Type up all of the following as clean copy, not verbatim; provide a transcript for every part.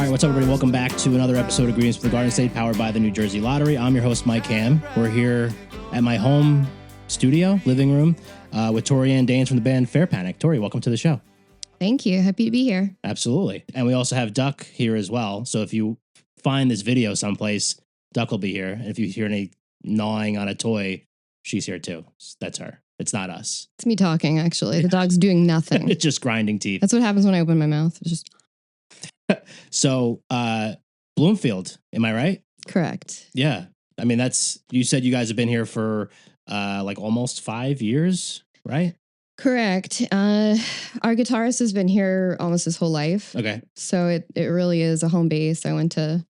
right, what's up, everybody? Welcome back to another episode of Greetings from the Garden State, powered by the New Jersey Lottery. I'm your host, Mike Ham. We're here at my home studio, living room, with Tory and Daines from the band Fair Panic. Tory, welcome to the show. Thank you. Happy to be here. Absolutely. And we also have Duck here as well. So if you find this video someplace, Duck will be here. And if you hear any gnawing on a toy, she's here too. That's her. It's not us. It's me talking, actually. The dog's doing nothing. It's just grinding teeth. That's what happens when I open my mouth. It's just So, Bloomfield, am I right? correct. Yeah. I mean, you said you guys have been here for like almost 5 years, right? Correct. Our guitarist has been here almost his whole life. Okay. So it really is a home base. I went to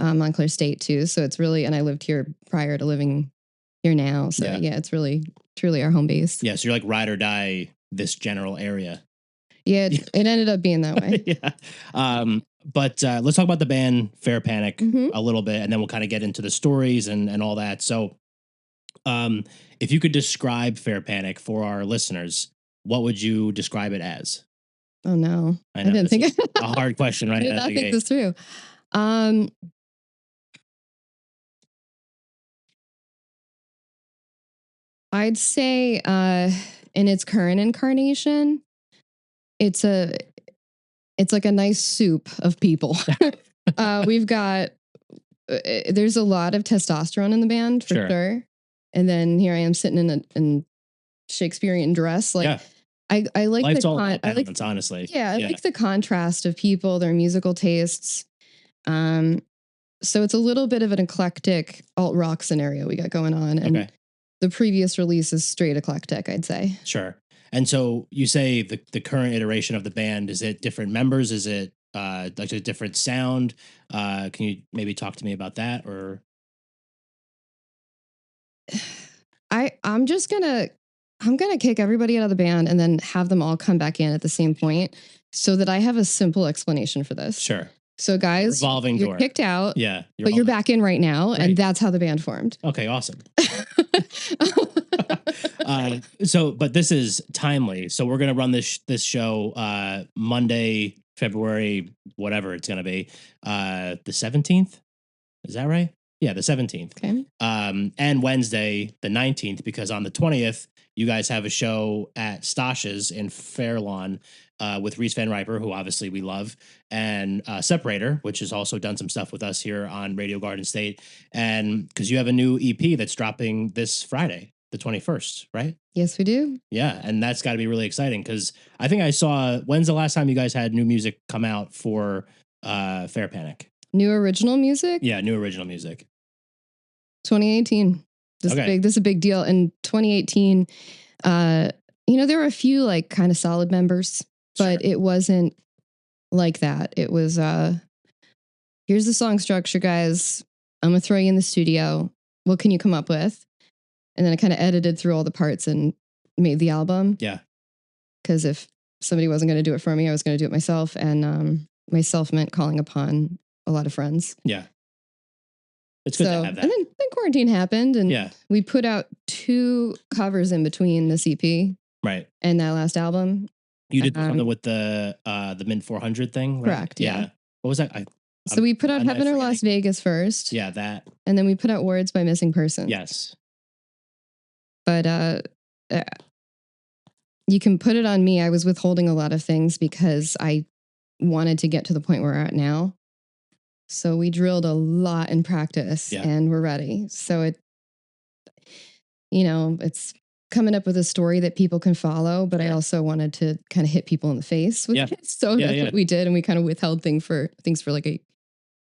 Montclair State too. So it's really, and I lived here prior to living here now. So yeah, it's really, truly our home base. Yeah. So you're like ride or die this general area. Yeah, it ended up being that way. Yeah. But let's talk about the band Fair Panic Mhm. a little bit, and then we'll kind of get into the stories and all that. So if you could describe Fair Panic for our listeners, what would you describe it as? Oh no. I know, didn't think this is a hard question, right? I did out not the think gate. this through. I'd say in its current incarnation, it's like a nice soup of people. We've got there's a lot of testosterone in the band for sure. And then here I am sitting in Shakespearean dress. Like Yeah. I like Life's the all about I like balance, honestly. I like the contrast of people, their musical tastes. So it's a little bit of an eclectic alt rock scenario we got going on. And the previous release is straight eclectic, I'd say. Sure. And so you say the current iteration of the band, is it different members? Is it like a different sound? Can you maybe talk to me about that? Or I'm gonna kick everybody out of the band and then have them all come back in at the same point so that I have a simple explanation for this. sure. So guys, Revolving you're door. kicked out, Yeah. but you're back in right now. Right. And that's how the band formed. Okay, awesome. But this is timely. So we're gonna run this show Monday, February, whatever it's gonna be, the 17th. Is that right? Yeah, the 17th. Okay. And Wednesday, the 19th, because on the 20th, you guys have a show at Stosh's in Fairlawn with Reese Van Riper, who obviously we love, and Separator, which has also done some stuff with us here on Radio Garden State. And because you have a new EP that's dropping this Friday, the 21st, right? Yes, we do. Yeah, and that's got to be really exciting because I think I saw, when's the last time you guys had new music come out for Fair Panic? New original music? Yeah, new original music. 2018. This is a big deal. In 2018, there were a few like kind of solid members, but it wasn't like that. It was here's the song structure, guys. I'm gonna throw you in the studio. What can you come up with? And then I kind of edited through all the parts and made the album. Yeah. Because if somebody wasn't going to do it for me, I was going to do it myself. And myself meant calling upon a lot of friends. Yeah. It's good to have that. And then quarantine happened and we put out 2 covers in between this EP. Right. And that last album. You did something with the Mint 400 thing, right? Correct. Yeah. What was that? So we put out Heaven or Las Vegas first. Yeah, that. And then we put out Words by Missing Person. Yes. But you can put it on me. I was withholding a lot of things because I wanted to get to the point where we're at now. So we drilled a lot in practice and we're ready. So it's coming up with a story that people can follow, but I also wanted to kind of hit people in the face with it. So that's what we did. And we kind of withheld things for like a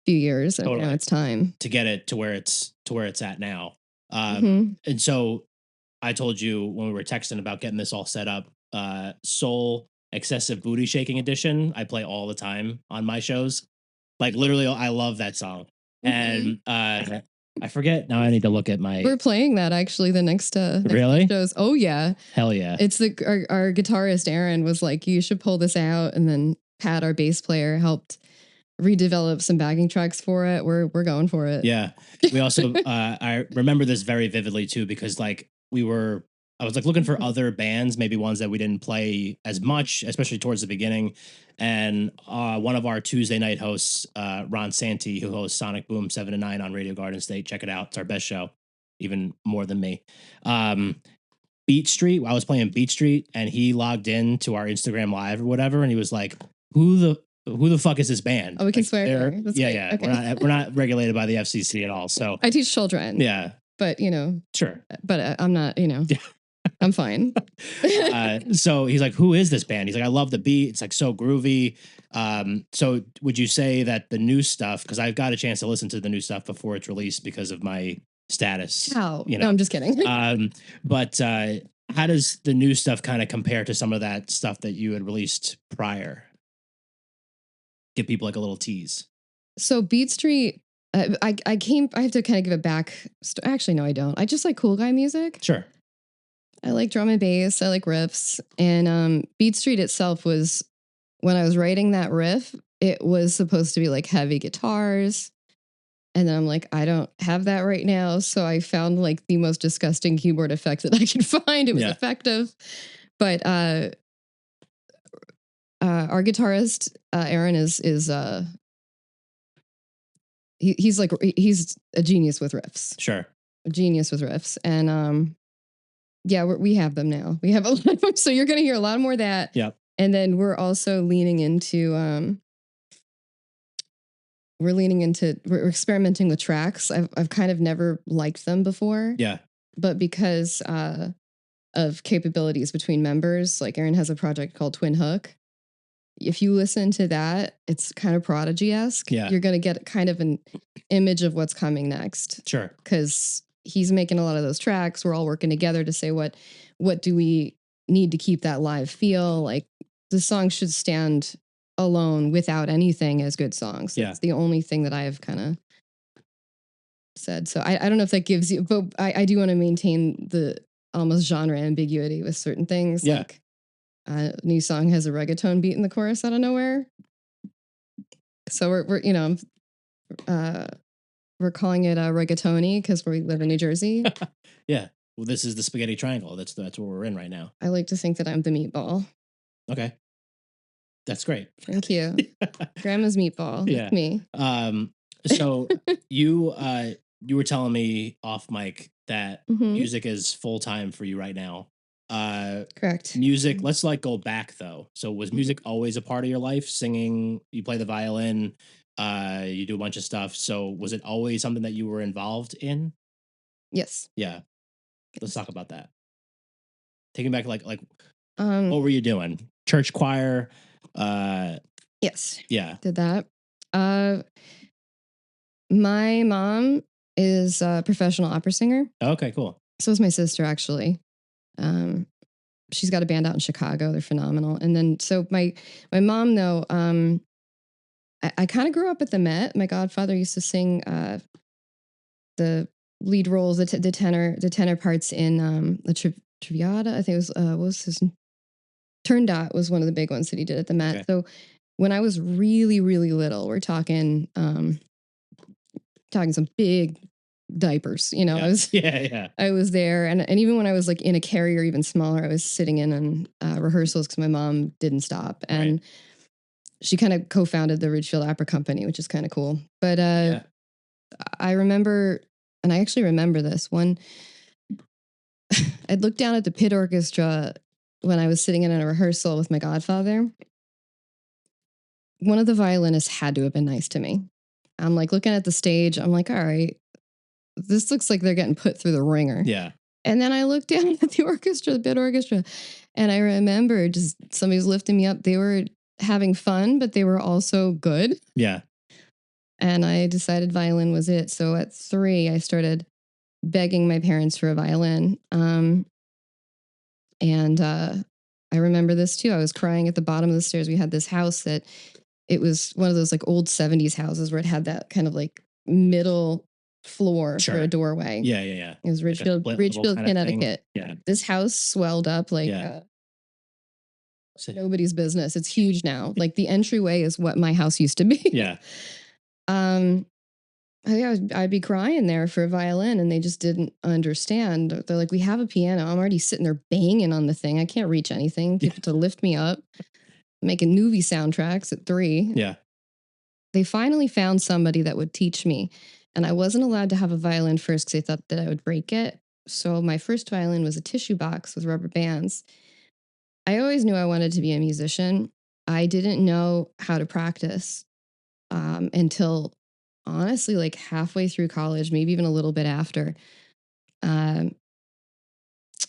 few years. And now it's time to get it to where it's at now. Mhm. And so I told you when we were texting about getting this all set up, Soul Excessive Booty Shaking Edition, I play all the time on my shows. Like literally, I love that song. And I forget, now I need to look at my... We're playing that actually the next really? shows. Oh yeah. Hell yeah. It's our guitarist Aaron was like, you should pull this out. And then Pat, our bass player, helped redevelop some backing tracks for it. We're going for it. Yeah. We also, I remember this very vividly too, because like we were I was like looking for other bands, maybe ones that we didn't play as much, especially towards the beginning. And one of our Tuesday night hosts, Ron Santi, who hosts Sonic Boom 7 to 9 on Radio Garden State, check it out. It's our best show, even more than me. Beat Street, I was playing Beat Street, and he logged in to our Instagram Live or whatever, and he was like, who the fuck is this band? Oh, we can like, swear. That's great. Yeah. Okay. We're not regulated by the FCC at all. So I teach children. Yeah. But, Sure. But I'm not, I'm fine. So he's like, who is this band? He's like, I love the beat. It's like so groovy. So would you say that the new stuff, because I've got a chance to listen to the new stuff before it's released because of my status. No, I'm just kidding. But how does the new stuff kind of compare to some of that stuff that you had released prior? Give people like a little tease. So Beat Street, I have to kind of give it back. Actually, no, I don't. I just like cool guy music. Sure. I like drum and bass. I like riffs. And Beat Street itself was, when I was writing that riff, it was supposed to be like heavy guitars. And then I'm like, I don't have that right now. So I found like the most disgusting keyboard effect that I could find. It was effective. But our guitarist, Aaron, is he's a genius with riffs. Sure. A genius with riffs. And we have them now. We have a lot of them. So you're going to hear a lot more of that. Yeah. And then we're also leaning into, we're experimenting with tracks. I've kind of never liked them before. Yeah. But because of capabilities between members, like Aaron has a project called Twin Hook. If you listen to that, it's kind of Prodigy-esque. Yeah. You're going to get kind of an image of what's coming next. Sure. Because he's making a lot of those tracks. We're all working together to say what do we need to keep that live feel. Like the song should stand alone without anything as good songs. Yeah. That's the only thing that I've kind of said. So I don't know if that gives you, but I do want to maintain the almost genre ambiguity with certain things. Yeah. Like new song has a reggaeton beat in the chorus out of nowhere. So we're calling it reggaetoni because we live in New Jersey. Yeah. Well, this is the spaghetti triangle. That's what we're in right now. I like to think that I'm the meatball. Okay. That's great. Thank you. Grandma's meatball. Yeah. Me. So you were telling me off mic that music is full time for you right now. Correct. Music. Let's go back though. So was music always a part of your life? Singing, you play the violin, you do a bunch of stuff. So was it always something that you were involved in? Yes. Yeah. Let's talk about that. Taking back what were you doing? Church choir. Yes. Yeah. Did that. My mom is a professional opera singer. Okay, cool. So is my sister, actually. She's got a band out in Chicago. They're phenomenal. And then, so my mom, though, I kind of grew up at the Met. My godfather used to sing the lead roles, the tenor parts in the Traviata. I think it was what was his Turndot was one of the big ones that he did at the Met. Okay. So when I was really, really little, we're talking some big diapers, Yeah. I was there. And even when I was like in a carrier, even smaller, I was sitting in rehearsals because my mom didn't stop. And she kind of co-founded the Ridgefield Opera Company, which is kind of cool. But I remember, and I actually remember this one, I'd look down at the pit orchestra when I was sitting in a rehearsal with my godfather. One of the violinists had to have been nice to me. I'm like looking at the stage. I'm like, all right, this looks like they're getting put through the ringer. Yeah. And then I looked down at the orchestra, the pit orchestra, and I remember just somebody was lifting me up. They were having fun, but they were also good. Yeah. And I decided violin was it. So at 3, I started begging my parents for a violin. And I remember this too. I was crying at the bottom of the stairs. We had this house that it was one of those like old 70s houses where it had that kind of like middle floor for a doorway. Yeah. It was Ridgefield, Connecticut. Yeah. This house swelled up like nobody's business. It's huge now. Like the entryway is what my house used to be. Yeah. I'd be crying there for a violin, and they just didn't understand. They're like, we have a piano. I'm already sitting there banging on the thing. I can't reach anything. People to lift me up, making movie soundtracks at 3. Yeah. They finally found somebody that would teach me. And I wasn't allowed to have a violin first because they thought that I would break it. So my first violin was a tissue box with rubber bands. I always knew I wanted to be a musician. I didn't know how to practice until honestly, like halfway through college, maybe even a little bit after. I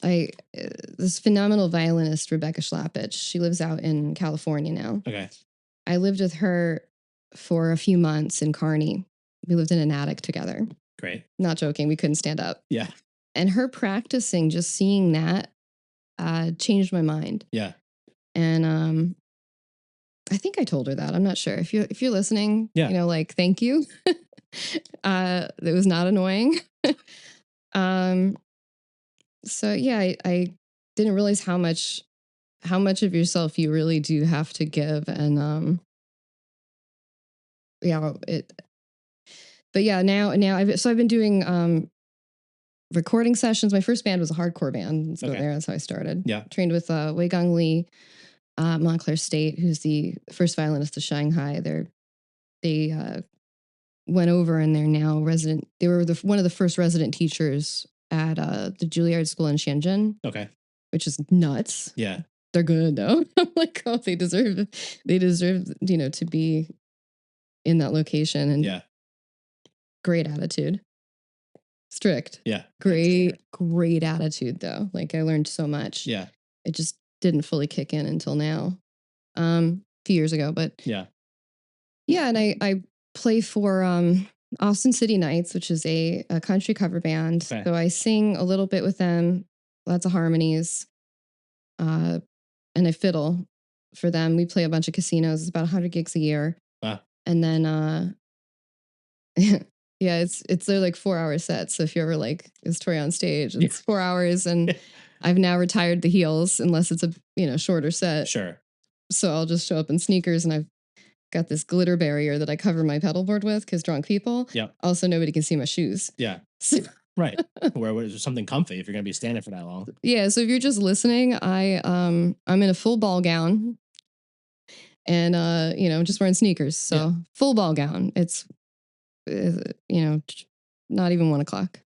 this phenomenal violinist, Rebecca Schlappich. She lives out in California now. Okay. I lived with her for a few months in Kearney. We lived in an attic together. Great. Not joking. We couldn't stand up. Yeah. And her practicing, just seeing that, changed my mind. Yeah. And I think I told her that. I'm not sure. If you're listening, yeah. Like, thank you. It was not annoying. So yeah, I didn't realize how much of yourself you really do have to give, and But yeah, now I've been doing recording sessions. My first band was a hardcore band. Let's go there. That's how I started. Yeah, trained with Wei Gong Li, Montclair State, who's the first violinist of Shanghai. They went over and they're now resident. They were one of the first resident teachers at the Juilliard School in Shenzhen. Okay. Which is nuts. Yeah. They're good though. I'm like, oh, they deserve, to be in that location. And great attitude. Strict. Yeah. Great attitude though. Like I learned so much. Yeah. It just didn't fully kick in until now. A few years ago, but yeah, and I play for Austin City Nights, which is a country cover band. Okay. So I sing a little bit with them, lots of harmonies, and I fiddle for them. We play a bunch of casinos. It's about 100 gigs a year. Wow. And then, yeah, they're like 4-hour sets. So if you're ever like, is Tory on stage? It's 4 hours, and I've now retired the heels unless it's a shorter set. Sure. So I'll just show up in sneakers, and I've got this glitter barrier that I cover my pedal board with because drunk people. Yeah. Also, nobody can see my shoes. Yeah. Right. Where something comfy if you're going to be standing for that long. Yeah. So if you're just listening, I'm in a full ball gown, and I'm just wearing sneakers. So full ball gown. It's not even 1 o'clock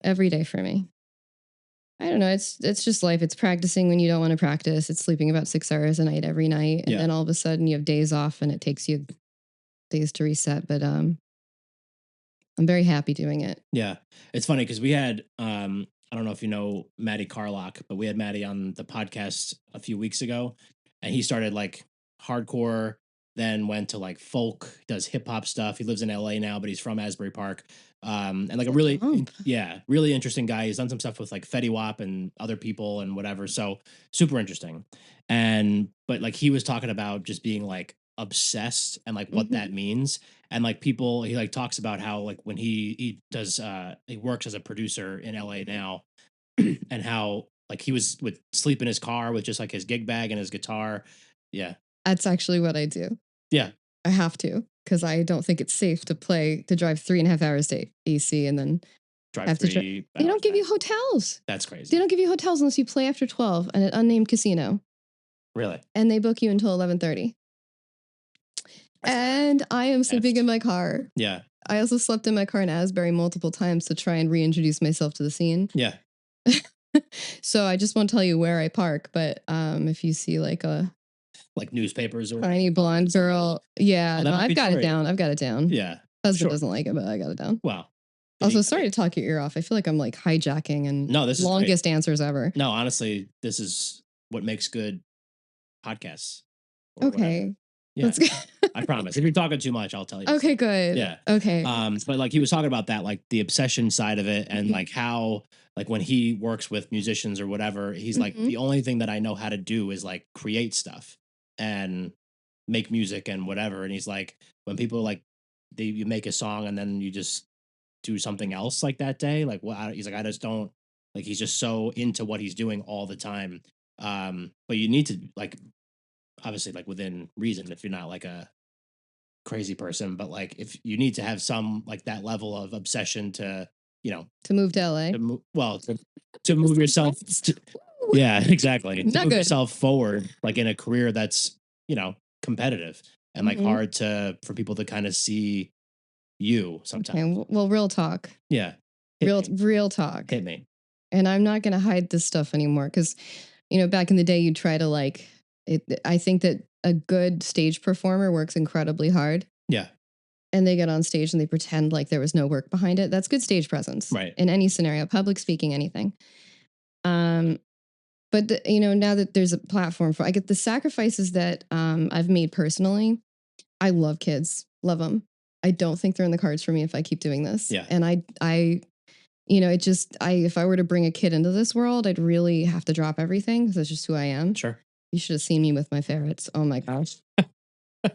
every day for me. I don't know. It's just life. It's practicing when you don't want to practice. It's sleeping about 6 hours a night every night. And then all of a sudden you have days off and it takes you days to reset. But I'm very happy doing it. Yeah. It's funny because we had, I don't know if you know Maddie Carlock, but we had Maddie on the podcast a few weeks ago, and he started like hardcore, then went to like folk, does hip hop stuff. He lives in LA now, but he's from Asbury Park. And like a really, really interesting guy. He's done some stuff with like Fetty Wap and other people and whatever. So super interesting. But like he was talking about just being like obsessed and like what that means. And like people, he like talks about how like when he does, he works as a producer in LA now, and how like he would sleep in his car with just like his gig bag and his guitar. Yeah. That's actually what I do. Yeah. I have to, because I don't think it's safe to drive 3.5 hours to AC and then drive They don't give you hotels. That's crazy. They don't give you hotels unless you play after 12 at an unnamed casino. Really? And they book you until 11:30. And I am sleeping in my car. Yeah. I also slept in my car in Asbury multiple times to try and reintroduce myself to the scene. Yeah. So I just won't tell you where I park, but if you see like newspapers or tiny blonde girl, I've got it down. Yeah. Husband doesn't like it, but I got it down. Wow. Also, sorry to talk your ear off. I feel like I'm like hijacking and this is longest answers ever. No, honestly, this is what makes good podcasts. Okay. Yeah. I promise. If you're talking too much, I'll tell you. Okay, good. Yeah. Okay. But like he was talking about that, like the obsession side of it, and like how like when he works with musicians or whatever, he's like, the only thing that I know how to do is like create stuff and make music and whatever. And he's like, when people like you make a song and then you just do something else like that day, like he's like, I just don't, like he's just so into what he's doing all the time. But you need to like obviously like within reason, if you're not like a crazy person, but like if you need to have some like that level of obsession to, you know, To move to LA. To move yourself. Yeah, exactly. To move good. yourself forward, like in a career that's, you know, competitive and like hard for people to kind of see you sometimes. Okay, well, real talk. Yeah. Real talk. Hit me. And I'm not going to hide this stuff anymore because, you know, back in the day, you try to like it. I think that a good stage performer works incredibly hard. Yeah. And they get on stage and they pretend like there was no work behind it. That's good stage presence. Right. In any scenario, public speaking, anything. But you know, now that there's a platform for, I get the sacrifices that I've made personally. I love kids, love them. I don't think they're in the cards for me if I keep doing this. Yeah. And you know, if I were to bring a kid into this world, I'd really have to drop everything because that's just who I am. Sure. You should have seen me with my ferrets. Oh my gosh. I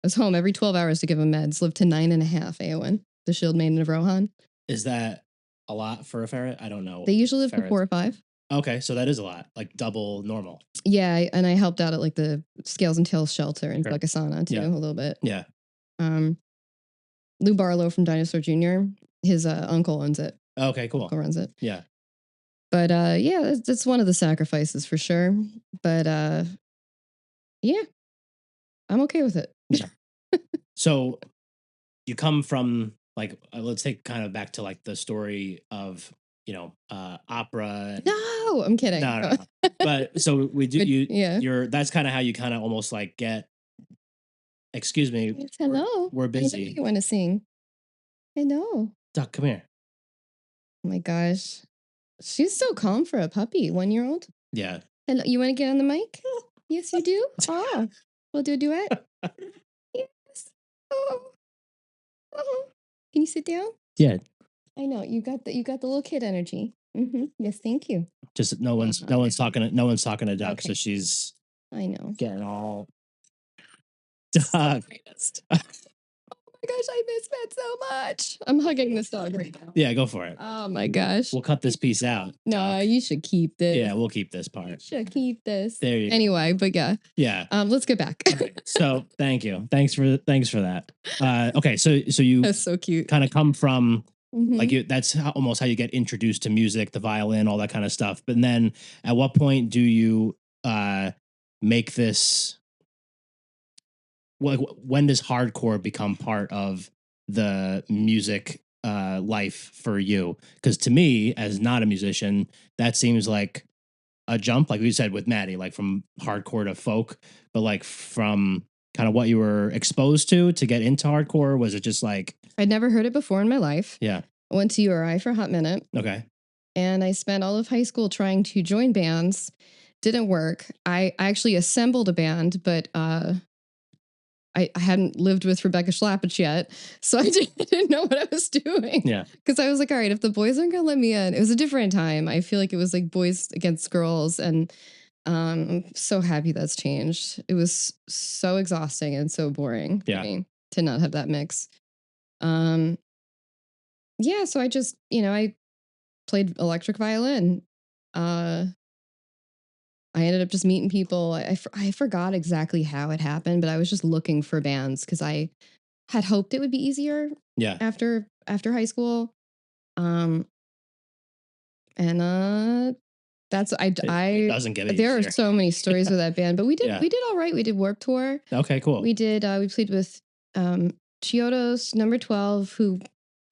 was home every 12 hours to give them meds, lived to 9.5 AON, the shield maiden of Rohan. Is that a lot for a ferret? I don't know. They usually live for 4 or 5. Okay, so that is a lot, like double normal. Yeah, and I helped out at like the Scales and Tails shelter in Buckasana too, a little bit. Yeah. Lou Barlow from Dinosaur Jr., his uncle owns it. Okay, cool. Uncle runs it. Yeah. But yeah, that's one of the sacrifices for sure. But yeah, I'm okay with it. Yeah. So you come from like, let's take kind of back to like the story of, you know, opera. No, I'm kidding. No. But so we do, yeah. That's kind of how you kind of almost like get, excuse me. Yes, hello. We're busy. I know you want to sing. I know. Duck, come here. Oh my gosh. She's so calm for a puppy, 1-year-old. Yeah. Hello, you want to get on the mic? Yes, you do. Oh, we'll do a duet. Yes. Oh. Can you sit down? Yeah. I know you got the little kid energy. Mm-hmm. Yes, thank you. Just no one's talking to Duck, Okay. so she's. I know. Getting all. Duck. Oh my gosh, I miss Pet so much. I'm hugging this dog right now. Yeah, go for it. Oh my gosh. We'll cut this piece out. No, Duck. you should keep this. Yeah, we'll keep this part. You should keep this. There you go. Anyway, but yeah. Yeah. Let's get back. So thank you. Thanks for that. Okay, so you That's so cute. kind of come from like that's almost how you get introduced to music, the violin, all that kind of stuff. But then at what point do you make this? When does hardcore become part of the music life for you? Because to me, as not a musician, that seems like a jump, like we said with Maddie, like from hardcore to folk, but like from kind of what you were exposed to get into hardcore. Was it just like I'd never heard it before in my life? Yeah. I went to URI for a hot minute. Okay. And I spent all of high school trying to join bands. Didn't work. I actually assembled a band, but I hadn't lived with Rebecca Schlappich yet, so I didn't know what I was doing. Yeah. Because I was like, all right, if the boys aren't going to let me in, it was a different time. I feel like it was like boys against girls. And I'm so happy that's changed. It was so exhausting and so boring for me to not have that mix. Yeah, so I just, I played electric violin. I ended up just meeting people. I forgot exactly how it happened, but I was just looking for bands because I had hoped it would be easier. Yeah. After high school, and that's it doesn't get it. There are so many stories with that band, but we did all right. We did Warped Tour. Okay, cool. We did. We played with Chiodos number 12, who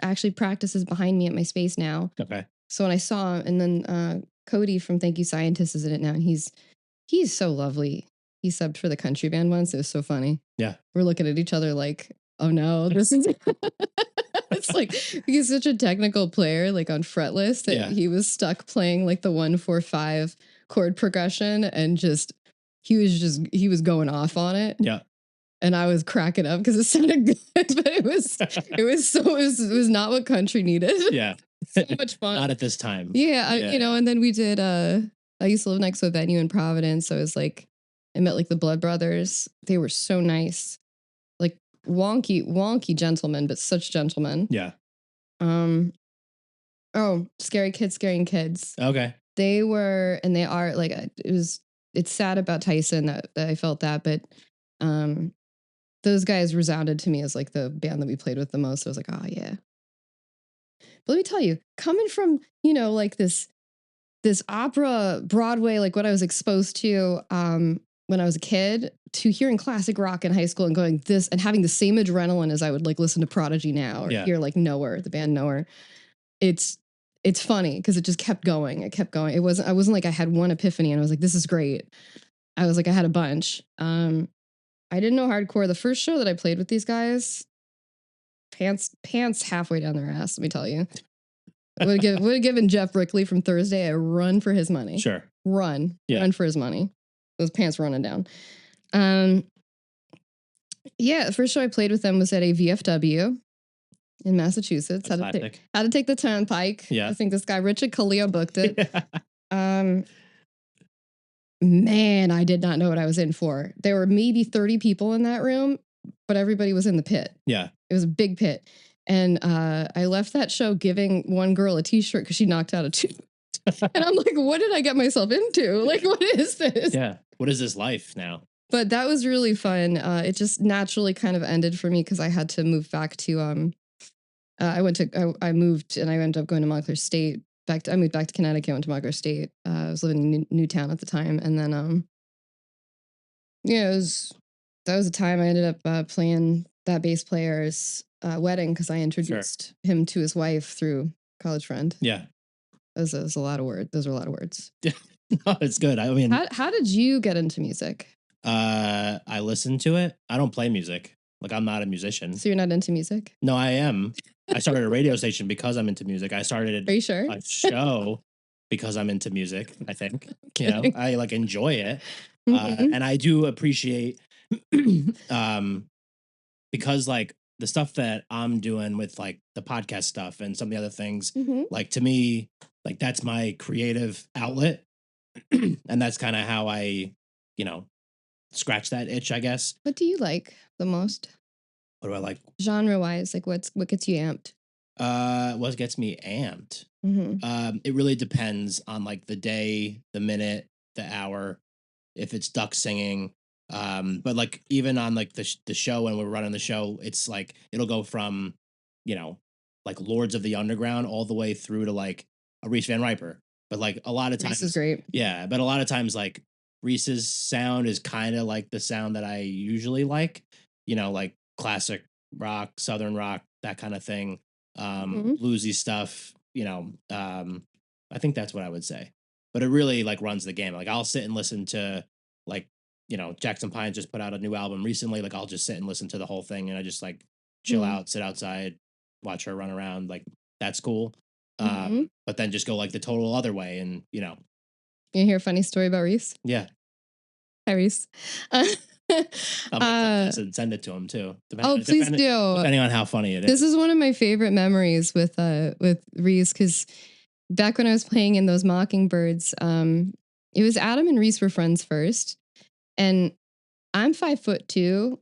actually practices behind me at my space now. Okay. So when I saw him, and then Cody from Thank You Scientist is in it now, and he's so lovely. He subbed for the country band once. It was so funny. Yeah. We're looking at each other like, oh no, this is it's like he's such a technical player, like on fretless, that he was stuck playing like the 1-4-5 chord progression, and he was going off on it. Yeah. And I was cracking up because it sounded good, but it was not what country needed. Yeah. So much fun. Not at this time. Yeah, and then we did, I used to live next to a venue in Providence. So it was like, I met like the Blood Brothers. They were so nice. Like wonky gentlemen, but such gentlemen. Yeah. Oh, Scary Kids Scaring Kids. Okay. They were, and they are like, it's sad about Tyson that I felt that, but those guys resounded to me as like the band that we played with the most. I was like, oh yeah. But let me tell you, coming from, like this opera Broadway, like what I was exposed to when I was a kid, to hearing classic rock in high school and going this and having the same adrenaline as I would like listen to Prodigy now or hear like Nowhere, the band Nowhere. It's funny because it just kept going. It kept going. I wasn't like I had one epiphany and I was like, this is great. I was like, I had a bunch. I didn't know hardcore. The first show that I played with these guys, pants halfway down their ass, let me tell you. Would have given Jeff Brickley from Thursday a run for his money. Sure. Run for his money. Those pants running down. The first show I played with them was at a VFW in Massachusetts. Had to take the turnpike. Yeah. I think this guy Richard Khalil booked it. Man, I did not know what I was in for. There were maybe 30 people in that room, but everybody was in the pit. Yeah. It was a big pit. And I left that show giving one girl a t-shirt because she knocked out a tooth. And I'm like, what did I get myself into? Like, what is this? Yeah. What is this life now? But that was really fun. It just naturally kind of ended for me because I had to move back to, I moved and I ended up going to Montclair State. I moved back to Connecticut, went to Montclair State. I was living in Newtown at the time. And then, that was the time I ended up playing that bass player's wedding because I introduced him to his wife through college friend. Yeah. Those are a lot of words. Those are a lot of words. Yeah. No, it's good. I mean, how did you get into music? I listen to it. I don't play music. Like, I'm not a musician. So you're not into music? No, I am. I started a radio station because I'm into music. I started Are you sure? a show because I'm into music, I think. Okay. I like enjoy it. And I do appreciate because like the stuff that I'm doing with like the podcast stuff and some of the other things, like to me, like that's my creative outlet. And that's kind of how I, scratch that itch, I guess. What do you like the most? What do I like? Genre wise, like what gets you amped? What gets me amped? It really depends on like the day, the minute, the hour, if it's duck singing. But like even on like the show when we're running the show, it's like it'll go from, like Lords of the Underground all the way through to like a Reese Van Riper. But like a lot of times, Reese is great. Yeah, but a lot of times like Reese's sound is kind of like the sound that I usually like, like classic rock, southern rock, that kind of thing. Bluesy stuff, I think that's what I would say. But it really like runs the game. Like I'll sit and listen to like, Jackson Pines just put out a new album recently. Like I'll just sit and listen to the whole thing and I just like chill out, sit outside, watch her run around. Like that's cool. But then just go like the total other way and, You hear a funny story about Reese? Yeah. Hi, Reese. I'll send it to him too. Please do. Depending on how funny it is. This is one of my favorite memories with Reese because back when I was playing in those Mockingbirds, it was Adam and Reese were friends first, and I'm 5'2".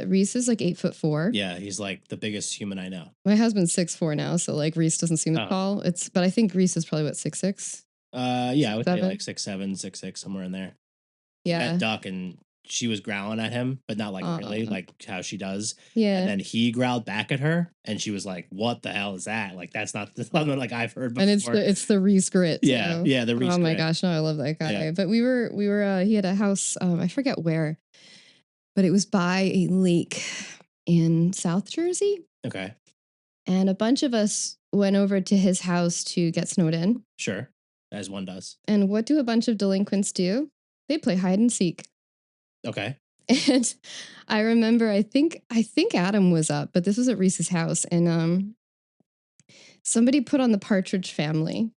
Reese is like 8'4". Yeah, he's like the biggest human I know. My husband's 6'4" now, so like Reese doesn't seem as tall. But I think Reese is probably what 6'6". Yeah, I would say like 6'7", 6'6", somewhere in there. Yeah, at Duck, and she was growling at him, but not like really, like how she does. Yeah, and then he growled back at her, and she was like, "What the hell is that? Like that's not something like I've heard before." And it's the Reese grit. Yeah, so. Yeah, the Reese. Oh my grit. gosh, no, I love that guy. Yeah. But we were he had a house. I forget where, but it was by a lake in South Jersey. Okay. And a bunch of us went over to his house to get snowed in. Sure, as one does. And what do a bunch of delinquents do? They play hide and seek. Okay. And I remember, I think Adam was up, but this was at Reese's house, and somebody put on the Partridge Family.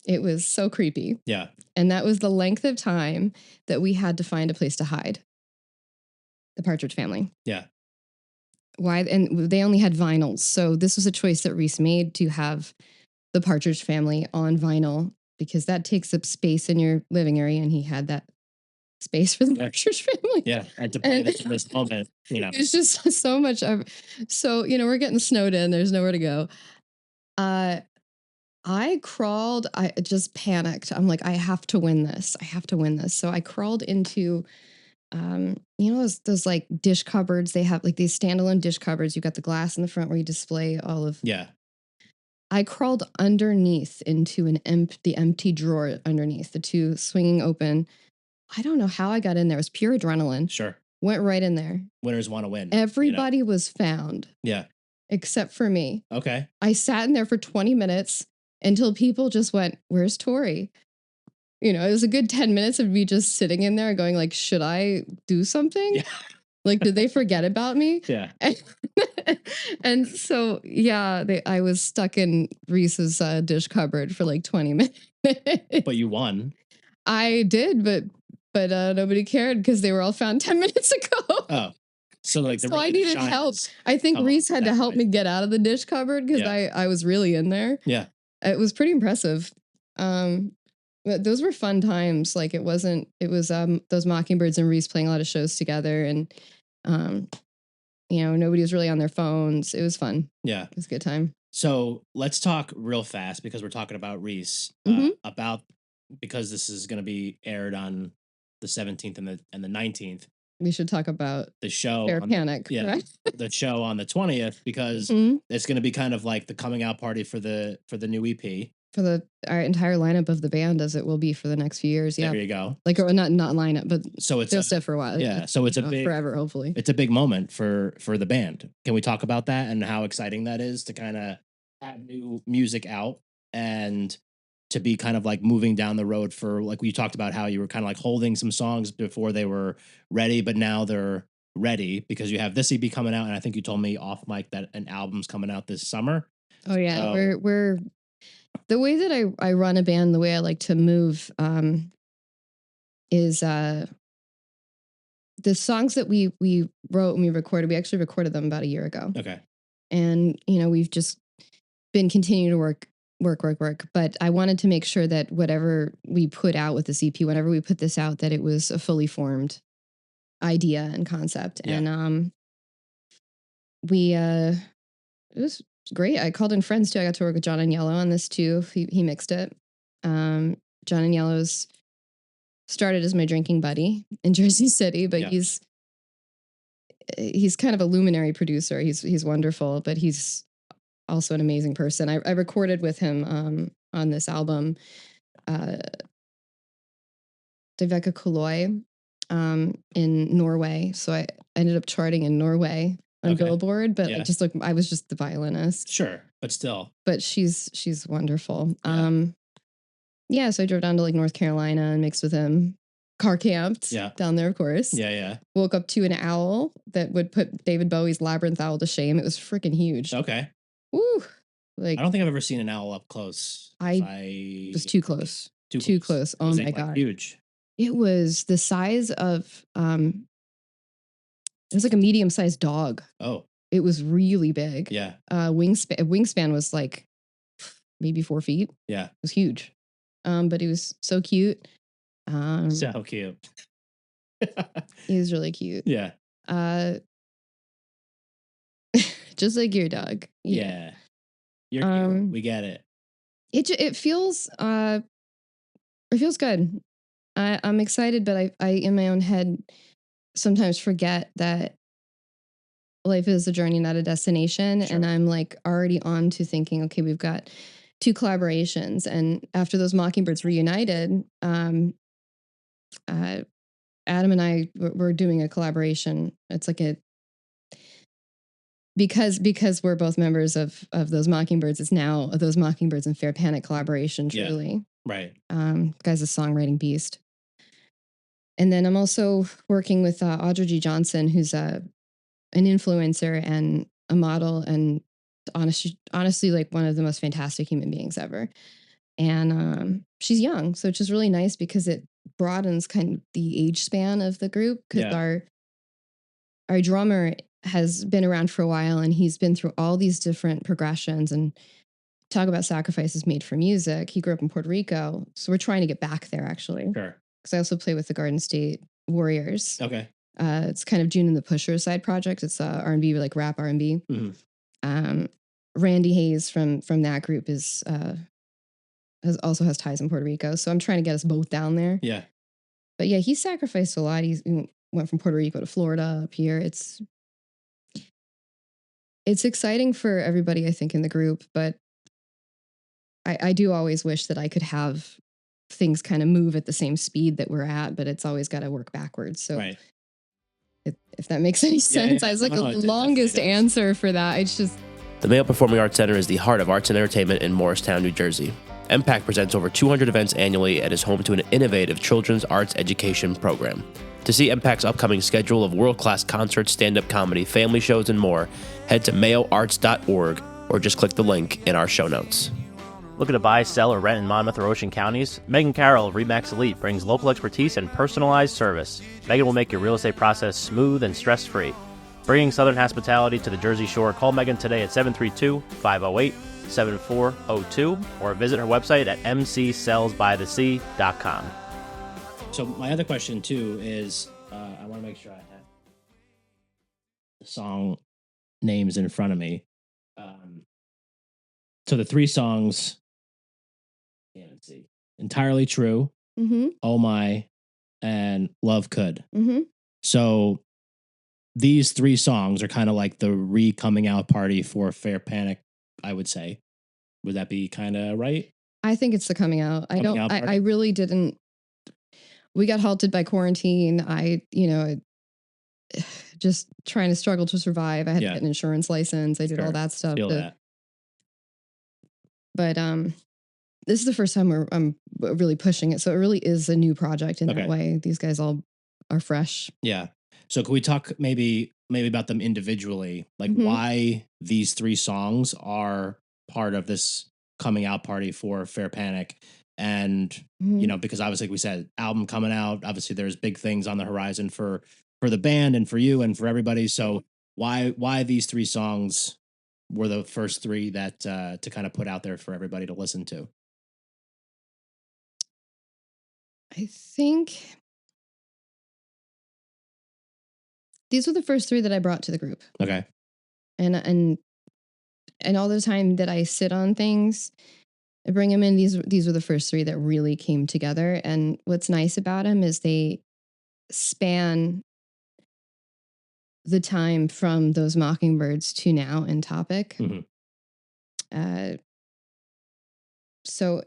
It was so creepy. Yeah. And that was the length of time that we had to find a place to hide. The Partridge Family. Yeah. Why? And they only had vinyls, so this was a choice that Reese made to have the Partridge Family on vinyl because that takes up space in your living area, and he had that space for the Partridge Family. Yeah, and to play this in this moment, it's just so much. So we're getting snowed in. There's nowhere to go. I crawled. I just panicked. I'm like, I have to win this. I have to win this. So I crawled into You know, those like dish cupboards, they have like these standalone dish cupboards. You got the glass in the front where you display all of. Yeah. I crawled underneath into the empty drawer underneath, the two swinging open. I don't know how I got in there. It was pure adrenaline. Sure. Went right in there. Winners want to win. Everybody was found. Yeah. Except for me. Okay. I sat in there for 20 minutes until people just went, "Where's Tory?" You know, it was a good 10 minutes of me just sitting in there going like, should I do something? Yeah. Like, did they forget about me? Yeah. And so, yeah, I was stuck in Reese's dish cupboard for like 20 minutes. But you won. I did, but nobody cared because they were all found 10 minutes ago. Oh, so like so I needed help. I think Reese had to help me get out of the dish cupboard because I was really in there. Yeah, it was pretty impressive. But those were fun times. Like it was those Mockingbirds and Reese playing a lot of shows together, and you know, nobody was really on their phones. It was fun. Yeah, it was a good time. So let's talk real fast because we're talking about Reese because this is going to be aired on the 17th and the 19th. We should talk about the show. Fair Panic. Right? The show on the 20th because it's going to be kind of like the coming out party for the new EP. For our entire lineup of the band, as it will be for the next few years. Yeah, there you go. Like, or not lineup, but so it's still for a while. Yeah, so it's a big forever. Hopefully, it's a big moment for the band. Can we talk about that and how exciting that is to kind of have new music out and to be kind of like moving down the road for, like, you talked about how you were kind of like holding some songs before they were ready, but now they're ready because you have this EP coming out, and I think you told me off mic that an album's coming out this summer. Oh yeah, so we're the way that I run a band, the way I like to move is the songs that we wrote and we recorded. We actually recorded them about a year ago. Okay, and you know, we've just been continuing to work. But I wanted to make sure that whatever we put out with this EP, whenever we put this out, that it was a fully formed idea and concept. Yeah. And it was great. I called in friends too. I got to work with John and Yellow on this too. He mixed it. John and Yellow's started as my drinking buddy in Jersey City, but he's kind of a luminary producer. He's wonderful, but he's also an amazing person. I recorded with him on this album, Deveka Koloy, in Norway. So I ended up charting in Norway on Billboard, but I was just the violinist. Sure, but still. But she's wonderful. Yeah. So I drove down to like North Carolina and mixed with him. Car camped down there, of course. Yeah. Woke up to an owl that would put David Bowie's Labyrinth Owl to shame. It was freaking huge. Okay. Woo. Like, I don't think I've ever seen an owl up close. It was too close. Too close. Oh my God. Huge. It was the size of it was like a medium-sized dog. Oh. It was really big. Yeah. Wingspan was like maybe 4 feet. Yeah. It was huge. But he was so cute. So cute. He was really cute. Yeah. Just like your dog. Yeah. You're cute. We get it. It feels good. I'm excited, but I in my own head sometimes forget that life is a journey, not a destination. Sure. And I'm like already on to thinking, okay, we've got 2 collaborations. And after those Mockingbirds reunited, Adam and I were doing a collaboration. It's like because we're both members of those Mockingbirds, it's now those Mockingbirds and Fair Panic collaboration, truly. Yeah, right. Guy's a songwriting beast. And then I'm also working with Audra G. Johnson, who's an influencer and a model, and honestly, like one of the most fantastic human beings ever. And she's young, so it's just really nice because it broadens kind of the age span of the group. Because our drummer has been around for a while, and he's been through all these different progressions. And talk about sacrifices made for music. He grew up in Puerto Rico, so we're trying to get back there actually. Sure. Because I also play with the Garden State Warriors. Okay. It's kind of June and the Pushers side project. It's R&B, like rap R&B. Mm-hmm. Randy Hayes from that group also has ties in Puerto Rico. So I'm trying to get us both down there. Yeah. But yeah, he sacrificed a lot. went from Puerto Rico to Florida up here. It's exciting for everybody, I think, in the group, but I do always wish that I could have things kind of move at the same speed that we're at, but it's always got to work backwards. So right. If that makes any sense, I was like the longest answer for that. It's just... The Mayo Performing Arts Center is the heart of arts and entertainment in Morristown, New Jersey. MPAC presents over 200 events annually and is home to an innovative children's arts education program. To see MPAC's upcoming schedule of world-class concerts, stand-up comedy, family shows, and more, head to mayoarts.org or just click the link in our show notes. Looking to buy, sell, or rent in Monmouth or Ocean counties? Megan Carroll of RE/MAX Elite brings local expertise and personalized service. Megan will make your real estate process smooth and stress-free. Bringing Southern hospitality to the Jersey Shore, call Megan today at 732-508-7402 or visit her website at mcsellsbythesea.com. So my other question, too, is I want to make sure I have the song names in front of me. So the 3 songs... Let's see. Entirely True, Oh My, and Love Could. So these 3 songs are kind of like the coming out party for Fair Panic, I would say. Would that be kind of right? I think it's the coming out. I really didn't. We got halted by quarantine. Just trying to struggle to survive. I had to get an insurance license. I did all that stuff. But this is the first time I'm really pushing it. So it really is a new project in that way. These guys all are fresh. Yeah. So can we talk maybe about them individually? Like why these 3 songs are part of this coming out party for Fair Panic? And, because obviously, like we said, album coming out, obviously there's big things on the horizon for the band and for you and for everybody. So why these 3 songs were the first 3 that to kind of put out there for everybody to listen to? I think these were the first 3 that I brought to the group. Okay. And all the time that I sit on things, I bring them in. These were the first 3 that really came together. And what's nice about them is they span the time from those Mockingbirds to now in Topic. So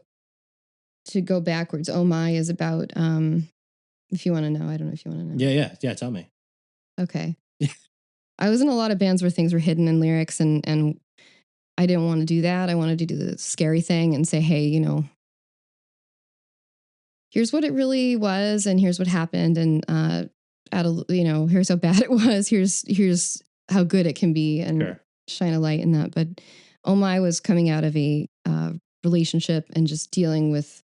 to go backwards, Oh My is about, if you want to know, I don't know if you want to know. Yeah. Tell me. Okay. I was in a lot of bands where things were hidden in lyrics and I didn't want to do that. I wanted to do the scary thing and say, hey, here's what it really was and here's what happened. And, here's how bad it was. Here's how good it can be and shine a light in that. But Oh My was coming out of a relationship and just dealing with,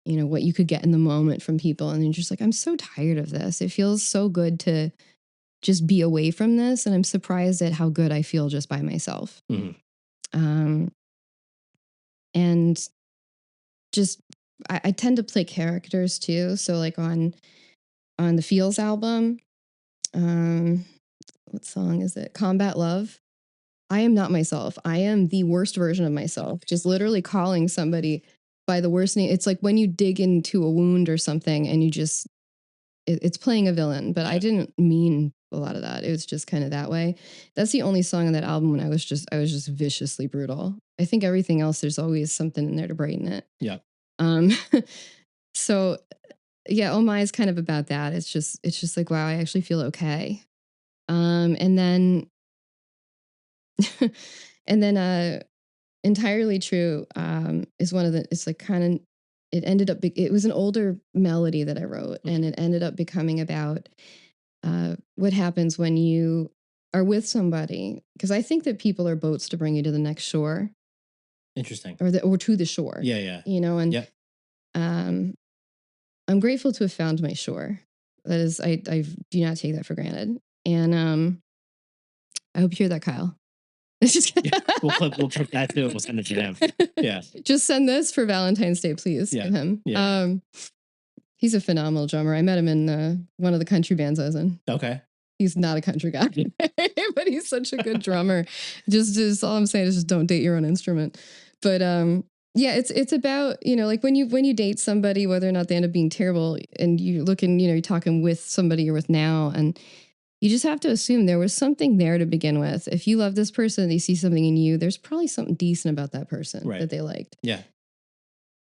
what you could get in the moment from people. And you're just like, I'm so tired of this. It feels so good to just be away from this. And I'm surprised at how good I feel just by myself. And just, I tend to play characters too. So like on the Feels album, what song is it? Combat Love. I am not myself. I am the worst version of myself. Just literally calling somebody by the worst name. It's like when you dig into a wound or something and you just, it's playing a villain, but I didn't mean a lot of that. It was just kind of that way. That's the only song on that album when I was just viciously brutal. I think everything else, there's always something in there to brighten it. Yeah. So yeah, Oh My is kind of about that. It's just like, wow, I actually feel okay. And then Entirely True is one of the, it's like kind of, it ended up, it was an older melody that I wrote and it ended up becoming about what happens when you are with somebody. Because I think that people are boats to bring you to the next shore. Interesting. Or to the shore. Yeah. And I'm grateful to have found my shore. That is, I do not take that for granted. And I hope you hear that, Kyle. We'll clip that too. We'll send it to them. Yeah. Just send this for Valentine's Day, please. To him. Yeah. He's a phenomenal drummer. I met him in one of the country bands I was in. Okay. He's not a country guy, but he's such a good drummer. Just all I'm saying is just don't date your own instrument. But Yeah, it's about, like when you date somebody, whether or not they end up being terrible, and you look and, you're talking with somebody you're with now, and you just have to assume there was something there to begin with. If you love this person, they see something in you, there's probably something decent about that person that they liked. Yeah.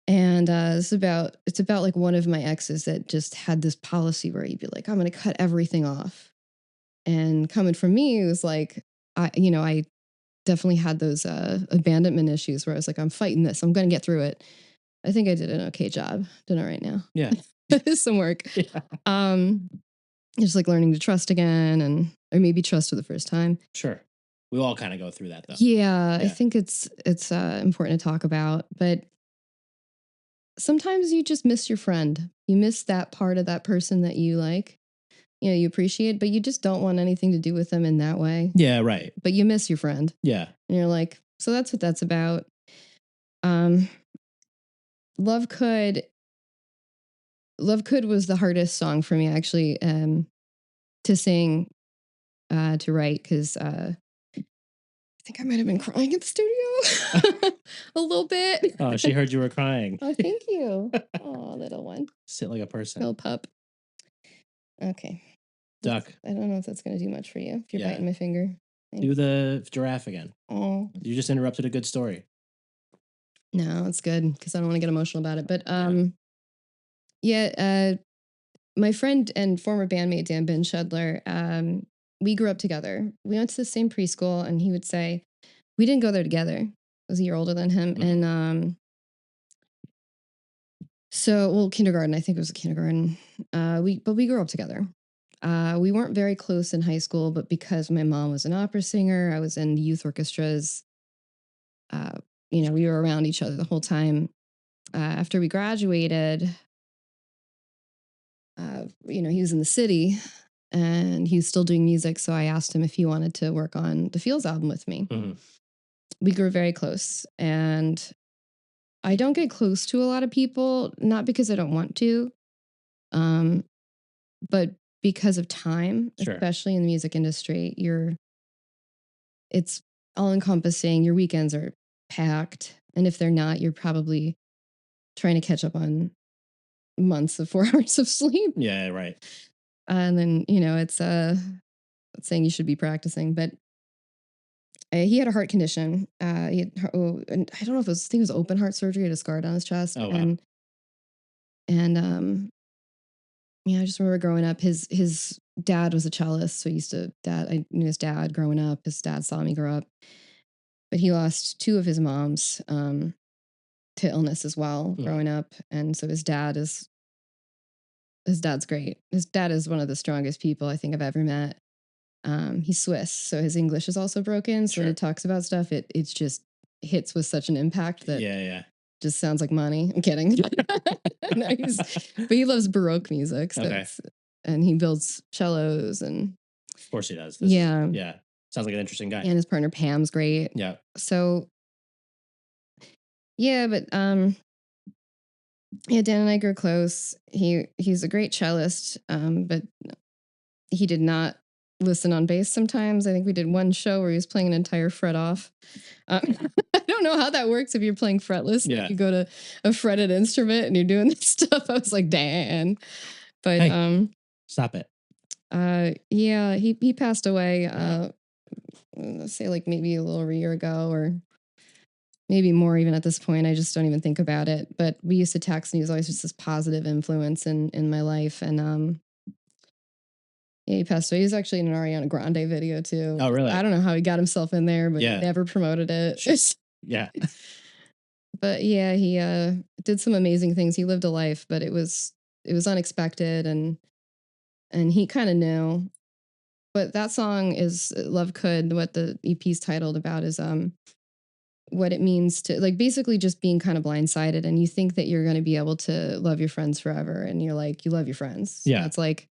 And it's about like one of my exes that just had this policy where he'd be like, I'm going to cut everything off. And coming from me, it was like, I definitely had those abandonment issues where I was like, I'm fighting this. I'm going to get through it. I think I did an okay job. Doing it right now. Yeah. Some work. Yeah. Just like learning to trust again, or maybe trust for the first time. Sure. We all kind of go through that though. Yeah. I think it's important to talk about, but sometimes you just miss your friend. You miss that part of that person that you like, you appreciate, but you just don't want anything to do with them in that way. Yeah, right. But you miss your friend. Yeah. And you're like, so that's what that's about. Love Could was the hardest song for me actually to sing, to write, because I think I might have been crying in the studio a little bit. Oh, she heard you were crying. Oh, thank you. Oh, little one. Sit like a person. Little pup. Okay. Duck. I don't know if that's going to do much for you if you're biting my finger. Do the giraffe again. Oh. You just interrupted a good story. No, it's good because I don't want to get emotional about it. But my friend and former bandmate Dan Ben Shudler, we grew up together. We went to the same preschool, and he would say, we didn't go there together. I was a year older than him. Mm-hmm. And kindergarten, I think it was a kindergarten. But we grew up together. We weren't very close in high school, but because my mom was an opera singer, I was in the youth orchestras. We were around each other the whole time. After we graduated, he was in the city and he was still doing music. So I asked him if he wanted to work on the Fields album with me. Mm-hmm. We grew very close, and I don't get close to a lot of people, not because I don't want to, but because of time, sure. Especially in the music industry. It's all encompassing. Your weekends are packed. And if they're not, you're probably trying to catch up on months of 4 hours of sleep. Yeah, right. And then, it's saying you should be practicing, but he had a heart condition. And I don't know if I think it was open heart surgery. He had a scar down his chest. Oh, wow. And I just remember growing up, his dad was a cellist. So I knew his dad growing up. His dad saw me grow up, but he lost 2 of his moms to illness as well growing up. And so his dad's great. His dad is one of the strongest people I think I've ever met. He's Swiss, so his English is also broken. So when he talks about stuff, it's just hits with such an impact that just sounds like money. I'm kidding. No, but he loves Baroque music. So and he builds cellos, and of course he does. Yeah. Sounds like an interesting guy. And his partner Pam's great. Yeah. So but Dan and I grew close. He's a great cellist, but he did not listen on bass sometimes. I think we did one show where he was playing an entire fret off. I don't know how that works if you're playing fretless. Yeah. You go to a fretted instrument and you're doing this stuff. I was like, Dan. But hey, stop it. He passed away let's say like maybe a little over a year ago, or maybe more even at this point. I just don't even think about it. But we used to text, and he was always just this positive influence in my life. And he passed away. He was actually in an Ariana Grande video too. Oh, really? I don't know how he got himself in there, but he never promoted it. Yeah. But he did some amazing things. He lived a life, but it was unexpected, and he kind of knew. But that song is Love Could, what the EP's titled about is what it means to, like, basically just being kind of blindsided, and you think that you're going to be able to love your friends forever, and you're like, you love your friends. Yeah. It's like,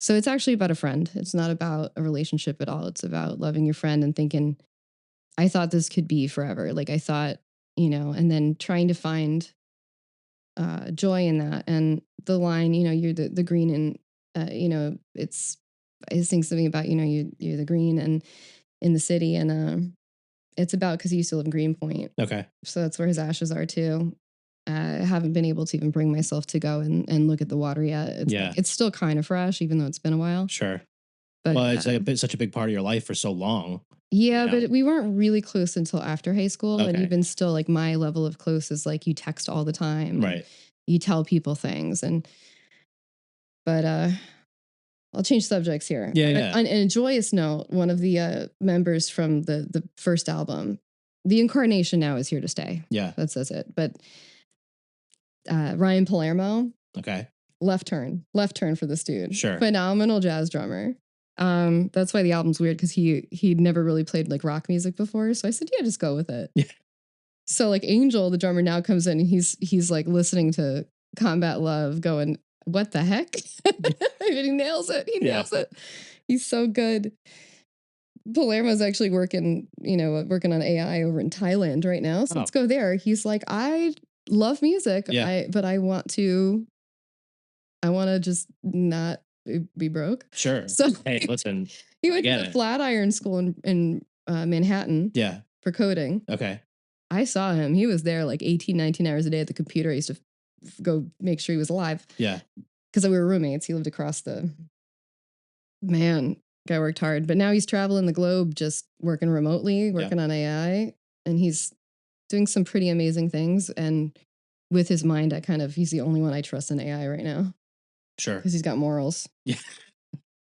so it's actually about a friend. It's not about a relationship at all. It's about loving your friend and thinking, I thought this could be forever. Like I thought, and then trying to find joy in that. And the line, you're the green, and I sing something about, you're the green and in the city, and it's about because he used to live in Greenpoint. Okay. So that's where his ashes are too. I haven't been able to even bring myself to go and look at the water yet. It's still kind of fresh, even though it's been a while. Sure. But well, it's such a big part of your life for so long. Yeah, but we weren't really close until after high school. Okay. And even still, like my level of close is like you text all the time. Right. You tell people things. But I'll change subjects here. Yeah. On a joyous note, one of the members from the first album, The Incarnation Now is here to stay. Yeah. That says it. But Ryan Palermo. Okay. Left turn for this dude. Sure. Phenomenal jazz drummer. That's why the album's weird because he'd never really played like rock music before. So I said, yeah, just go with it. Yeah. So like Angel, the drummer, now comes in and he's like listening to Combat Love going, what the heck? And he nails it. He nails it. He's so good. Palermo's actually working on AI over in Thailand right now. So let's go there. He's like, I love music. But I want to just not be broke. Sure. So hey, listen. He went to the Flatiron School in Manhattan. Yeah. For coding. Okay. I saw him. He was there like 18, 19 hours a day at the computer. I used to go make sure he was alive. Yeah. Because we were roommates. He lived across the... Man, guy worked hard. But now he's traveling the globe just working remotely, working on AI. And he's doing some pretty amazing things. And with his mind, he's the only one I trust in AI right now. Sure. Because he's got morals. Yeah.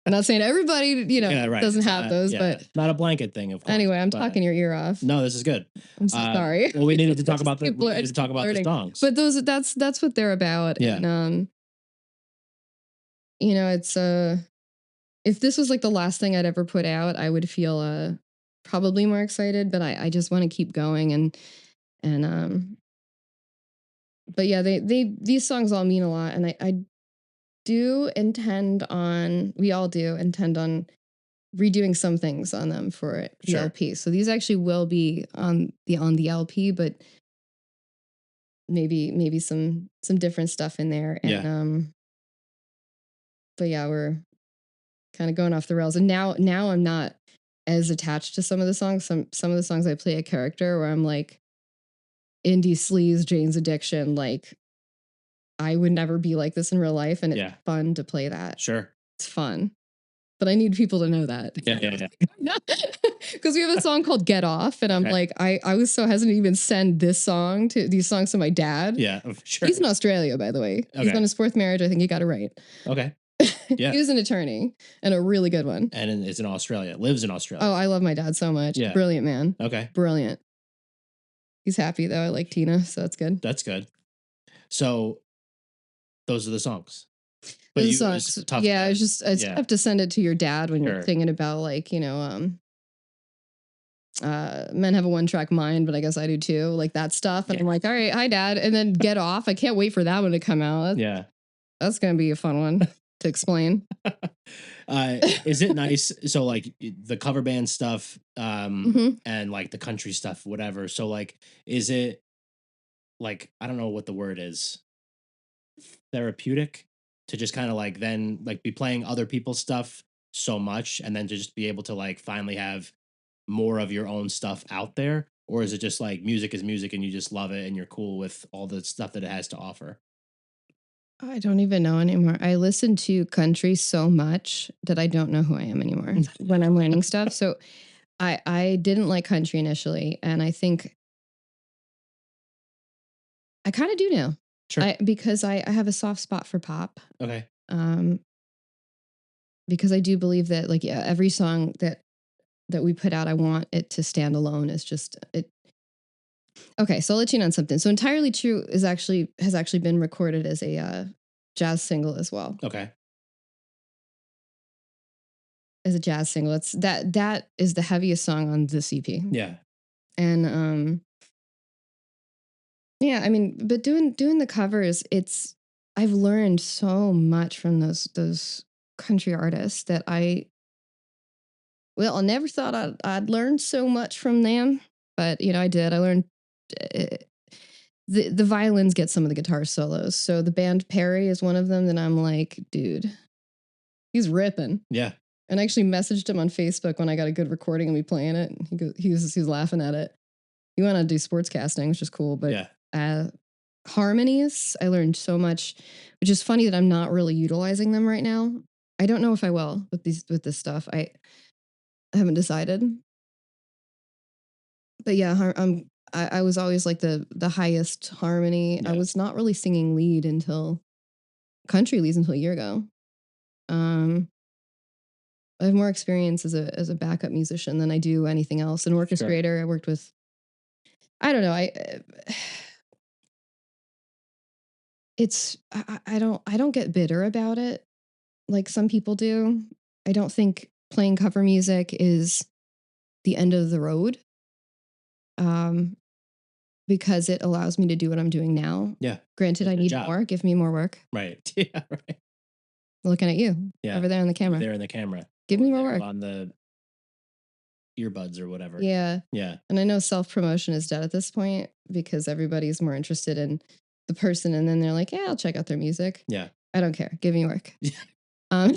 I'm not saying everybody, doesn't have those, but not a blanket thing, of course. Anyway, I'm talking your ear off. No, this is good. I'm so sorry. Well, we needed to talk about the songs. But that's what they're about. Yeah. And it's if this was like the last thing I'd ever put out, I would feel probably more excited, but I just want to keep going and but yeah, these songs all mean a lot, and we all do intend on redoing some things on them for the LP. So these actually will be on the LP, but maybe some different stuff in there. And but yeah, we're kind of going off the rails. And now I'm not as attached to some of the songs. Some of the songs I play a character where I'm like indie sleaze, Jane's Addiction, like I would never be like this in real life, and it's fun to play that. Sure. It's fun. But I need people to know that. Yeah. Because we have a song called Get Off, and I'm like, I was so hesitant to even send these songs to my dad. Yeah, sure. He's in Australia, by the way. Okay. He's on his 4th marriage. I think he got it right. Okay. Yeah. He was an attorney and a really good one. And it's in Australia. Lives in Australia. Oh, I love my dad so much. Yeah. Brilliant man. Okay. Brilliant. He's happy though. I like Tina, so that's good. That's good. So those are the songs. But it's tough. Yeah, it's tough to send it to your dad when you're thinking about like, men have a 1-track mind, but I guess I do too. Like that stuff. And I'm like, all right, hi dad. And then Get Off. I can't wait for that one to come out. That's going to be a fun one to explain. Is it nice? So like the cover band stuff, and like the country stuff, whatever. So like, is it like, I don't know what the word is, therapeutic to just kind of like then like be playing other people's stuff so much and then to just be able to like finally have more of your own stuff out there? Or is it just like music is music and you just love it and you're cool with all the stuff that it has to offer? I don't even know anymore. I listen to country so much that I don't know who I am anymore when I'm learning stuff. So I didn't like country initially. And I think I kind of do now. Sure. Because I have a soft spot for pop. Okay. Because I do believe that like, every song that we put out, I want it to stand alone. It's just it. Okay, so I'll let you know on something. So Entirely True has actually been recorded as a jazz single as well. Okay. As a jazz single. It's that is the heaviest song on this EP. Yeah. And yeah, I mean, but doing the covers, I've learned so much from those country artists that I never thought I'd learn so much from them, but I did. I learned the violins get some of the guitar solos. So the band Perry is one of them that I'm like, dude, he's ripping. Yeah. And I actually messaged him on Facebook when I got a good recording of me playing it. And he was laughing at it. He went on to do sportscasting, which is cool. But harmonies, I learned so much, which is funny that I'm not really utilizing them right now. I don't know if I will with this stuff. I haven't decided. But yeah, I was always like the highest harmony. I was not really singing country leads until a year ago. I have more experience as a backup musician than I do anything else. An orchestrator, sure. I worked with. I don't know. I don't get bitter about it like some people do. I don't think playing cover music is the end of the road. Because it allows me to do what I'm doing now. Yeah. Granted, I need more. Give me more work. Right. Yeah. Right. Looking at you. Yeah. Over there in the camera. There in the camera. Give me more work. On the earbuds or whatever. Yeah. Yeah. And I know self-promotion is dead at this point because everybody's more interested in the person, and then they're like, yeah, I'll check out their music. Yeah. I don't care. Give me work. I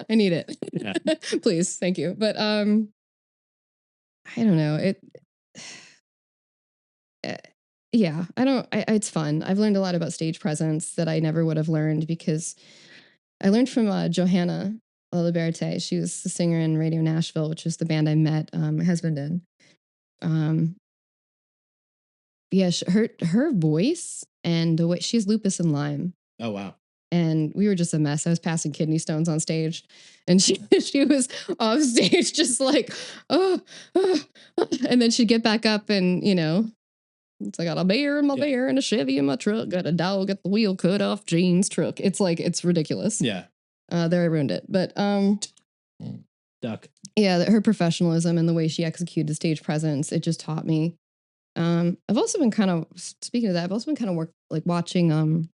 need it. Yeah. Please. Thank you. But I don't know. Yeah, it's fun. I've learned a lot about stage presence that I never would have learned because I learned from Johanna Liberté. She was the singer in Radio Nashville, which is the band I met my husband in. Yeah, her voice and the way she has lupus and Lyme. Oh, wow. And we were just a mess. I was passing kidney stones on stage, and she was off stage just like, oh, and then she'd get back up and, it's like, I got a bear in my bear and a Chevy in my truck. Got a dog at the wheel cut off Jean's truck. It's like, it's ridiculous. Yeah. There I ruined it. But Duck. Yeah, her professionalism and the way she executed stage presence, it just taught me. I've also been kind of, speaking of that, I've also been kind of watching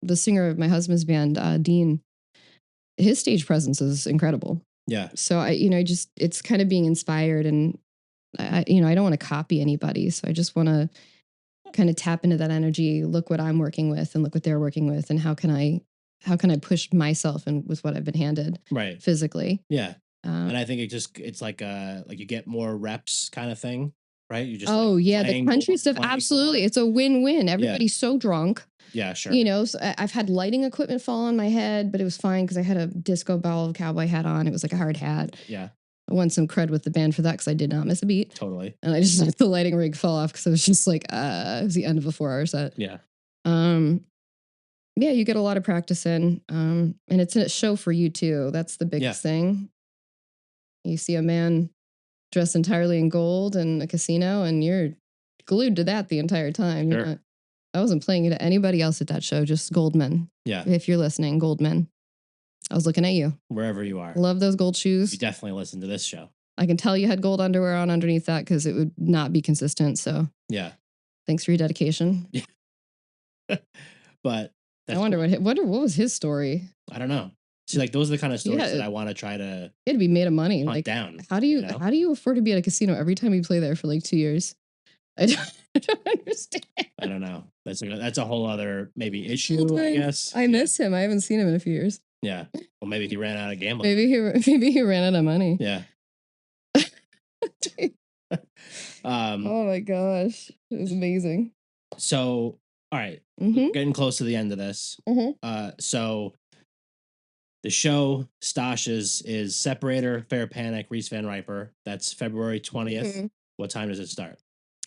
the singer of my husband's band, Dean. His stage presence is incredible. Yeah. So it's kind of being inspired, and I don't want to copy anybody. So I just want to kind of tap into that energy, look what I'm working with and look what they're working with. And how can I push myself and with what I've been handed right physically. Yeah. And I think it's like you get more reps kind of thing, right? You just, the country stuff. Absolutely. It's a win-win. Everybody's so drunk. Yeah, sure. So I've had lighting equipment fall on my head, but it was fine because I had a disco ball cowboy hat on. It was like a hard hat. Yeah. I won some cred with the band for that because I did not miss a beat. Totally. And I just let the lighting rig fall off because I was just like, it was the end of a 4-hour set. Yeah. Yeah, you get a lot of practice in. And it's a show for you too. That's the biggest thing. You see a man dressed entirely in gold in a casino and you're glued to that the entire time. Sure. I wasn't playing it to anybody else at that show, just gold men. Yeah. If you're listening, gold men. I was looking at you. Wherever you are. Love those gold shoes. You definitely listen to this show. I can tell you had gold underwear on underneath that because it would not be consistent. So yeah. Thanks for your dedication. Yeah. But I wonder what was his story? I don't know. See, like those are the kind of stories that I want to try to. It'd be made of money. Hunt like down. How do you afford to be at a casino every time you play there for like 2 years? I don't understand. I don't know. That's a whole other maybe issue. I guess I miss him. I haven't seen him in a few years. Yeah. Well, maybe he ran out of gambling. Maybe he ran out of money. Yeah. Oh my gosh, it was amazing. So, all right, getting close to the end of this. So the show Stashes is Separator, Fair Panic, Reese Van Riper. That's February 20th. What time does it start?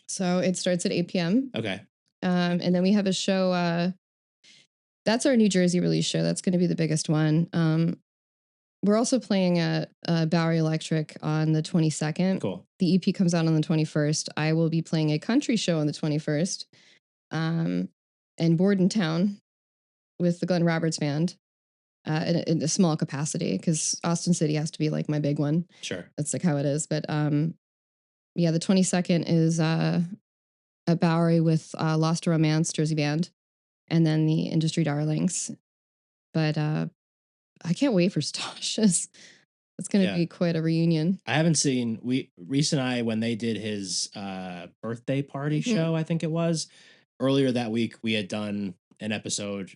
So it starts at 8 p.m. Okay. And then we have a show. That's our New Jersey release show. That's going to be the biggest one. We're also playing at Bowery Electric on the 22nd. Cool. The EP comes out on the 21st. I will be playing a country show on the 21st. And Bordentown with the Glenn Roberts Band in a small capacity because Austin City has to be like my big one. Sure. That's like how it is. But yeah, the 22nd is at Bowery with Lost to Romance, Jersey Band, and then the Industry Darlings. But I can't wait for Stashes. It's going to be quite a reunion. I haven't seen Reese and I when they did his birthday party show. I think it was earlier that week. We had done an episode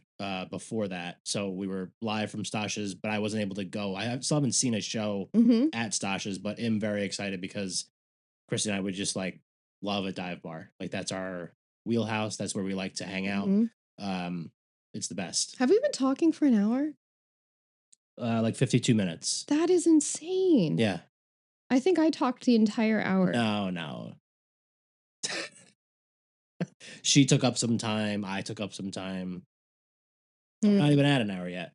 before that. So we were live from Stasha's, but I wasn't able to go. Still haven't seen a show at Stasha's, but am very excited because Christy and I would just like love a dive bar. Like that's our wheelhouse. That's where we like to hang out. It's the best. Have we been talking for an hour? Like 52 minutes. That is insane. Yeah. I think I talked the entire hour. No. She took up some time. I took up some time. I'm not even at an hour yet.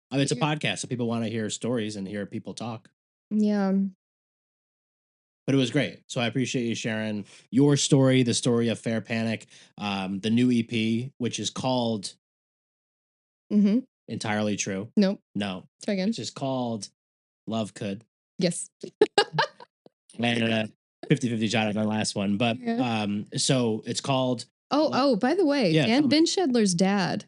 I mean, it's a podcast, so people want to hear stories and hear people talk. Yeah. But it was great. So I appreciate you sharing your story, the story of Fair Panic, the new EP, which is called Entirely True. Nope. No. Try again. It's just called Love Could. Yes. And 50-50 shot at my last one. But so it's called by the way, Dan Ben Shedler's dad.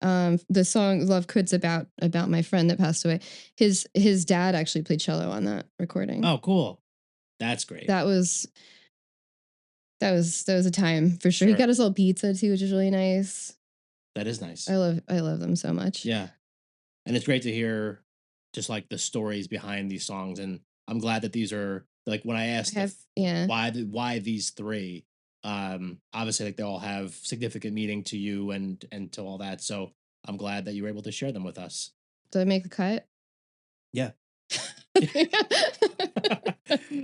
The song Love Could's about my friend that passed away. His dad actually played cello on that recording. Oh, cool. That's great. That was a time for sure. He got us all pizza too, which is really nice. That is nice. I love them so much. Yeah. And it's great to hear just like the stories behind these songs. And I'm glad that these are like when I asked why these three, obviously like they all have significant meaning to you and to all that. So I'm glad that you were able to share them with us. Did I make the cut? Yeah.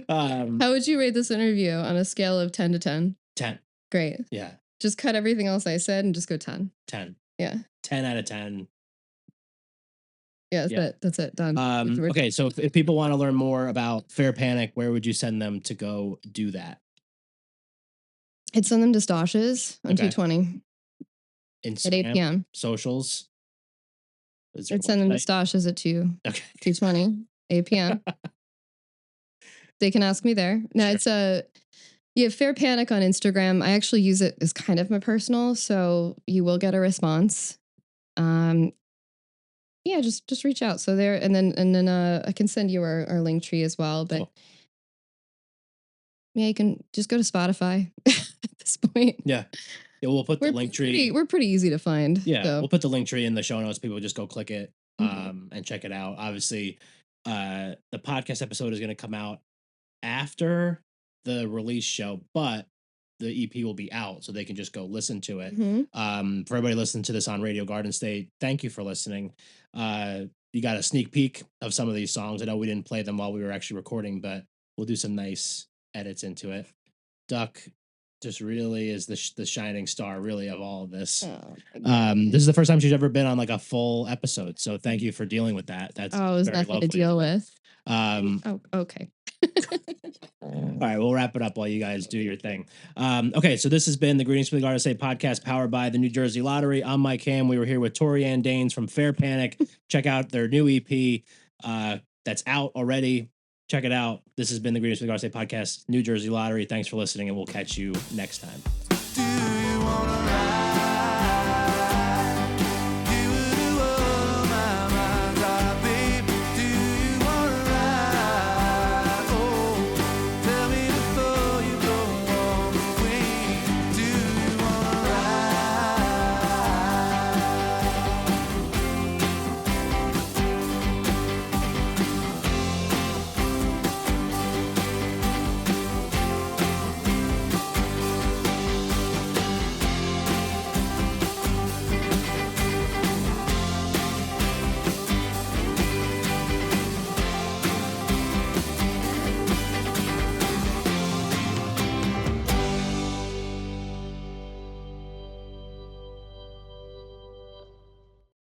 How would you rate this interview on a scale of 10 to 10? 10. Great. Yeah. Just cut everything else I said and just go 10. 10. Yeah. 10 out of 10. Yeah, that's it. Done. Okay, so if people want to learn more about Fair Panic, where would you send them to go do that? I'd send them to Stasha's on 220 Instagram, at 8 p.m. Socials. I'd send them to Stasha's at 220, 8 p.m. They can ask me there. No, it's Fair Panic on Instagram. I actually use it as kind of my personal, so you will get a response. Yeah, just reach out. So there, and then I can send you our link tree as well. But cool. Yeah, you can just go to Spotify at this point. Yeah, we'll put the link tree. We're pretty easy to find. Yeah, so. We'll put the link tree in the show notes. People just go click it and check it out. Obviously, the podcast episode is going to come out after the release show, but the EP will be out, so they can just go listen to it. For everybody listening to this on Radio Garden State, thank you for listening. You got a sneak peek of some of these songs. I know we didn't play them while we were actually recording, but we'll do some nice edits into it. Duck just really is the shining star, really, of all of this. This is the first time she's ever been on like a full episode, so thank you for dealing with that. That's it was nothing to deal with. Okay. All right, we'll wrap it up while you guys do your thing. Okay, so this has been the Greetings from the Garden State podcast powered by the New Jersey Lottery. I'm Mike Ham. We were here with Tory and Daines from Fair Panic. Check out their new EP that's out already. Check it out. This has been the Greetings from the Garden State podcast, New Jersey Lottery. Thanks for listening, and we'll catch you next time.